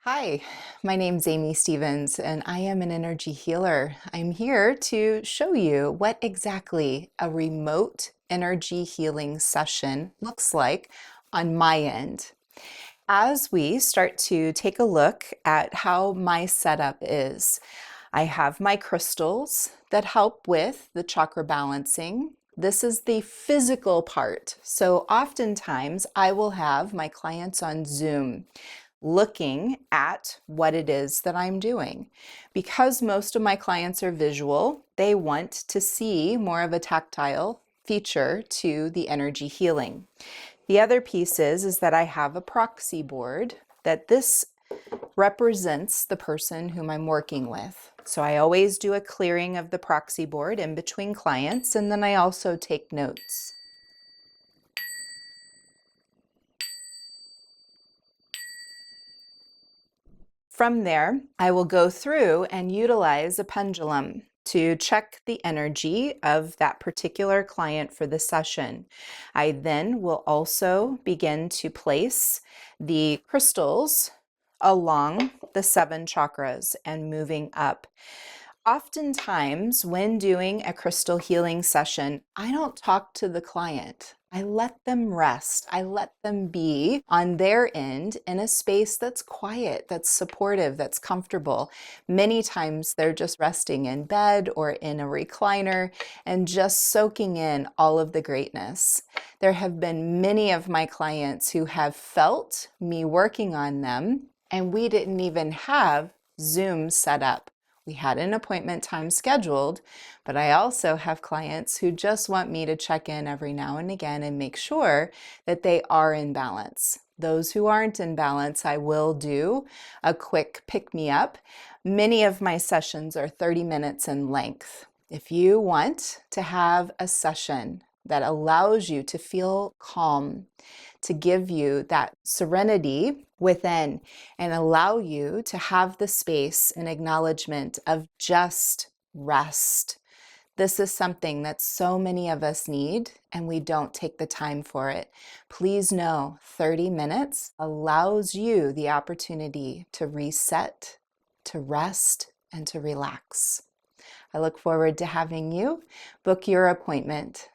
Hi, my name's Amy Stevens, and I am an energy healer. I'm here to show you what exactly a remote energy healing session looks like on my end. As we start to take a look at how my setup is, I have my crystals that help with the chakra balancing. This is the physical part. So oftentimes I will have my clients on Zoom looking at what it is that I'm doing. Because most of my clients are visual, they want to see more of a tactile feature to the energy healing. The other piece is that I have a proxy board that this represents the person whom I'm working with. So I always do a clearing of the proxy board in between clients, and then I also take notes. From there, I will go through and utilize a pendulum to check the energy of that particular client for the session. I then will also begin to place the crystals along the 7 chakras and moving up. Oftentimes, when doing a crystal healing session, I don't talk to the client. I let them rest. I let them be on their end in a space that's quiet, that's supportive, that's comfortable. Many times they're just resting in bed or in a recliner and just soaking in all of the greatness. There have been many of my clients who have felt me working on them, and we didn't even have Zoom set up. We had an appointment time scheduled, but I also have clients who just want me to check in every now and again and make sure that they are in balance. Those who aren't in balance, I will do a quick pick-me-up. Many of my sessions are 30 minutes in length. If you want to have a session that allows you to feel calm, to give you that serenity within and allow you to have the space and acknowledgement of just rest. This is something that so many of us need, and we don't take the time for it. Please know 30 minutes allows you the opportunity to reset, to rest, and to relax. I look forward to having you book your appointment.